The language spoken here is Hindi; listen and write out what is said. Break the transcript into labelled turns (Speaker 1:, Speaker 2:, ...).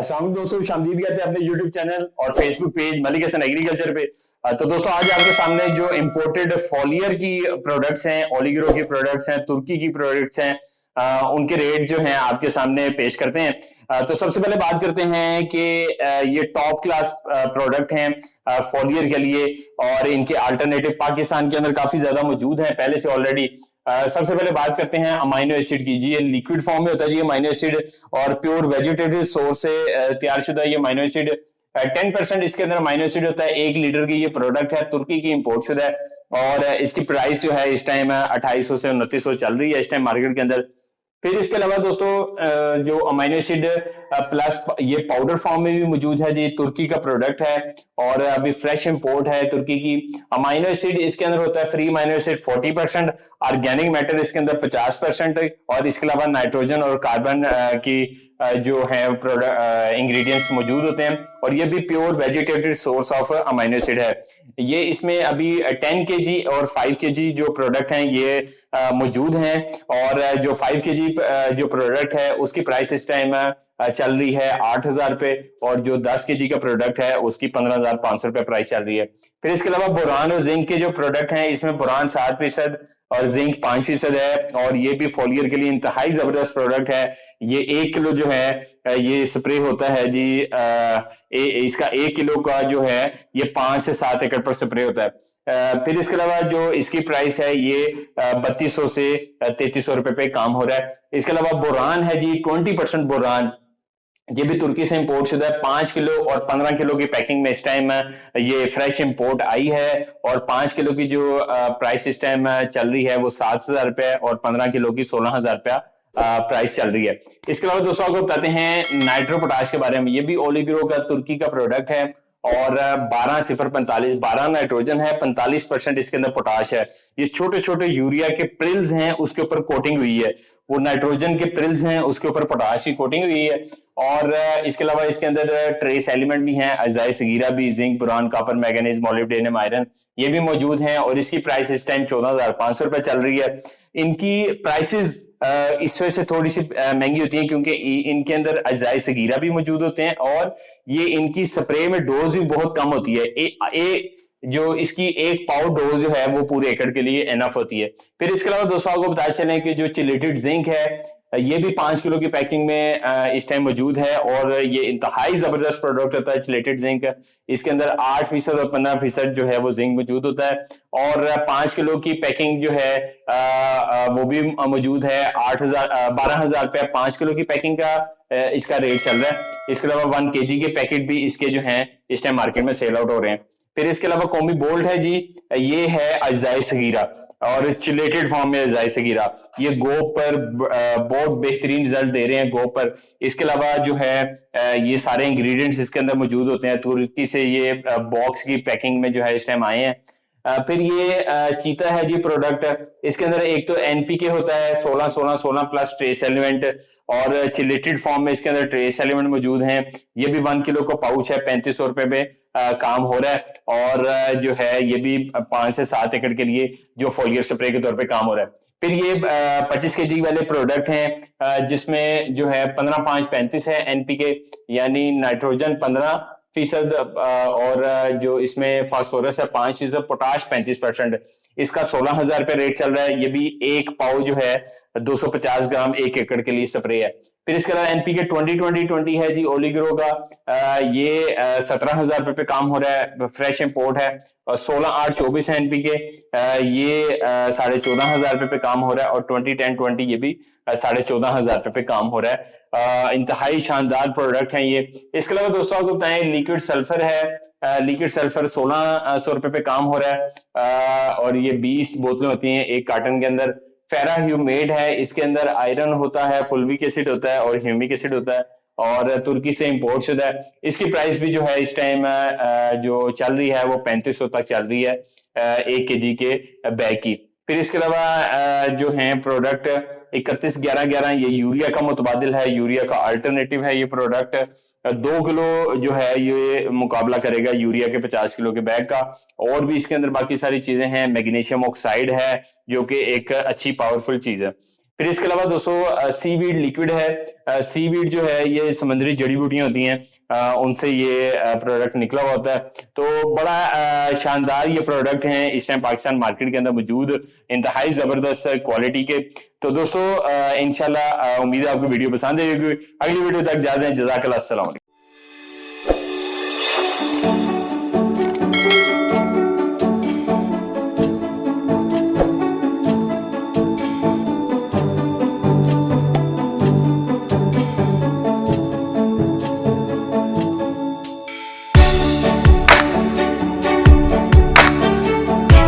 Speaker 1: अस्सलाम वालेकुम दोस्तों, शामदीद कहते हैं अपने यूट्यूब चैनल और Facebook page Malik Hasan agriculture पे। तो दोस्तों आज आपके सामने जो इम्पोर्टेड फॉलियर की प्रोडक्ट्स हैं, ओलिग्रो की प्रोडक्ट्स हैं, तुर्की की प्रोडक्ट्स हैं, उनके रेट जो हैं आपके सामने पेश करते हैं। तो सबसे पहले बात करते हैं कि ये टॉप क्लास प्रोडक्ट हैं फॉलियर के लिए, और इनके अल्टरनेटिव पाकिस्तान के अंदर काफी ज्यादा मौजूद हैं पहले से ऑलरेडी। सबसे पहले बात करते हैं अमाइनो एसिड की। जी ये लिक्विड फॉर्म में होता है जी अमाइनो एसिड, और प्योर वेजिटेटिव सोर्स से तैयार शुदा ये अमाइनो एसिड 10% इसके अंदर अमाइनो एसिड होता है। 1 लीटर की ये प्रोडक्ट है, तुर्की की इंपोर्ट शुदा है, और इसकी प्राइस जो है इस टाइम 2800 से 2900 चल रही है इस टाइम मार्केट के अंदर। फिर इसके अलावा दोस्तों जो अमाइनो एसिड प्लस ये पाउडर फॉर्म में भी मौजूद है जी, तुर्की का प्रोडक्ट है और अभी फ्रेश इंपोर्ट है तुर्की की। अमाइनो एसिड इसके अंदर होता है free amino acid 40%, organic matter इसके अंदर 50%, और इसके अलावा नाइट्रोजन और कार्बन की जो है इंग्रेडिएंट्स मौजूद होते हैं, और ये भी pure vegetative source of amino acid है। ये इसमें अभी 10 kg और 5 kg जो प्रोडक्ट हैं ये मौजूद हैं, और जो 5 kg जो प्रोडक्ट है उसकी प्राइस इस टाइम चल रही है 8,000 रुपए, और जो 10 kg का प्रोडक्ट है उसकी 15,500 रुपए प्राइस चल रही है। फिर इसके अलावा बोरान और जिंक के जो प्रोडक्ट हैं, इसमें बोरान 7% और जिंक 5% है, और ये भी फॉलियर के लिए इंतहाई जबरदस्त प्रोडक्ट है। ये 1 किलो जो है ये स्प्रे होता है जी, इसका 1 किलो का जो है ये 5 से 7 एकड़ पर स्प्रे होता है। फिर इसके अलावा जो इसकी प्राइस है ये 3200 से 3300 रुपए पे काम हो रहा है। इसके अलावा बोरान है जी 20% बोरान, ये भी तुर्की से इंपोर्ट शुदा है। 5 किलो और 15 किलो की पैकिंग में इस टाइम ये फ्रेश इंपोर्ट आई है, और 5 किलो की जो प्राइस इस टाइम चल रही है वो 7,000 रुपए, और 15 किलो की 16,000 रुपया प्राइस चल रही है। इसके अलावा दोस्तों आपको बताते हैं नाइट्रो पोटाश के बारे में। ये भी ओलिग्रो का तुर्की का प्रोडक्ट है, और 12 12 नाइट्रोजन है, 45% इसके अंदर पोटाश है। ये छोटे छोटे यूरिया के प्रिल्स हैं उसके ऊपर कोटिंग हुई है, वो नाइट्रोजन के प्रिल्स हैं उसके ऊपर पोटाश की कोटिंग हुई है। और इसके अलावा इसके अंदर ट्रेस एलिमेंट भी हैं, अजाई सगीरा भी, zinc, boron, copper, manganese, molybdenum, iron, ये भी मौजूद हैं, और इसकी प्राइस इस टाइम 14,500 रुपए चल रही है। इनकी प्राइसेस इस वजह से थोड़ी सी महंगी होती है क्योंकि इनके अंदर अजाई सगीरा भी मौजूद होते हैं, और ये इनकी स्प्रे में डोज भी बहुत कम होती है। जो इसकी 1 पाउंड डोज जो है वो पूरे एकड़ के लिए एनफ होती है। फिर इसके अलावा दोस्तों आपको बताया चले कि जो चिलेटेड जिंक है ये भी 5 किलो की पैकिंग में इस टाइम मौजूद है, और ये इंतहाई जबरदस्त प्रोडक्ट होता है चिलेटेड जिंक। इसके अंदर 8% और 15% जो है वो जिंक मौजूद होता है, और 5 किलो की पैकिंग जो है वो भी मौजूद है। 12,000 रुपया 5 किलो की पैकिंग का इसका रेट चल रहा है। इसके अलावा 1 kg के पैकेट भी इसके जो हैं इस टाइम मार्केट में सेल आउट हो रहे हैं। फिर इसके अलावा कौमी बोल्ट है जी, ये है अजाई सगीरा, और चिलेटेड फॉर्म में अजाई सगीरा। ये गोप पर बहुत बेहतरीन रिजल्ट दे रहे हैं गोप पर। इसके अलावा जो है ये सारे इंग्रेडिएंट्स इसके अंदर मौजूद होते हैं। तुर्की से ये बॉक्स की पैकिंग में जो है इस टाइम आए हैं। फिर ये चीता है जी प्रोडक्ट। इसके अंदर एक तो एनपीके होता है 16 प्लस ट्रेस एलिमेंट, और चिलेटेड फॉर्म में इसके अंदर ट्रेस एलिमेंट मौजूद हैं। ये भी 1 किलो का पाउच है, 3500 रुपए पे काम हो रहा है, और जो है ये भी 5 से 7 एकड़ के लिए जो फोलियर स्प्रे के तौर पे काम हो रहा है। फिर ये 25 kg वाले प्रोडक्ट हैं, जिसमें जो है 15-5-35 है एनपीके, यानी नाइट्रोजन 15%, और जो इसमें फास्फोरस है 5%, पोटाश 35%। इसका 16,000 रुपये रेट चल रहा है। ये भी 1 पाउ जो है 250 ग्राम 1 एकड़ के लिए स्प्रे है। फिर इसके अलावा एनपीके 20-20-20 है जी ओलिग्रो का, ये 17,000 रुपये पे काम हो रहा है, फ्रेश इंपोर्ट है, और 16-8-24 है एनपीके, ये 14,500 रुपये पे काम हो रहा है, और 20-10-20 ये भी 14,500 रुपये पे काम हो रहा है। इंतहाई शानदार प्रोडक्ट है ये। इसके अलावा दोस्तों आपको बताएं लिक्विड सल्फर है, लिक्विड सल्फर 1600 रुपये पे काम हो रहा है, और ये 20 बोतलें होती हैं 1 कार्टन के अंदर। फेरा ह्यूमेड है, इसके अंदर आयरन होता है, फुल्विक एसिड होता है, और ह्यूमिक एसिड होता है, और तुर्की से इंपोर्ट शुदा है। इसकी प्राइस भी जो है इस टाइम जो चल रही है वो 3500 तक चल रही है 1 kg के बैग की। फिर इसके अलावा जो है प्रोडक्ट 31-11-11, ये यूरिया का मुतबादिल है, यूरिया का अल्टरनेटिव है। ये प्रोडक्ट 2 किलो जो है ये मुकाबला करेगा यूरिया के 50 किलो के बैग का। और भी इसके अंदर बाकी सारी चीजें हैं, मैग्नीशियम ऑक्साइड है जो कि एक अच्छी पावरफुल चीज है। फिर इसके अलावा दोस्तों सीवीड लिक्विड है। सीवीड जो है ये समुद्री जड़ी बूटियां होती हैं, उनसे ये प्रोडक्ट निकला हुआ होता है। तो बड़ा शानदार ये प्रोडक्ट है, इस टाइम पाकिस्तान मार्केट के अंदर मौजूद, इंतहाई जबरदस्त क्वालिटी के। तो दोस्तों इंशाल्लाह उम्मीद है आपको वीडियो पसंद आएगी। अगली वीडियो तक जाते हैं, जज़ाकल्लाह, अस्सलाम वालेकुम।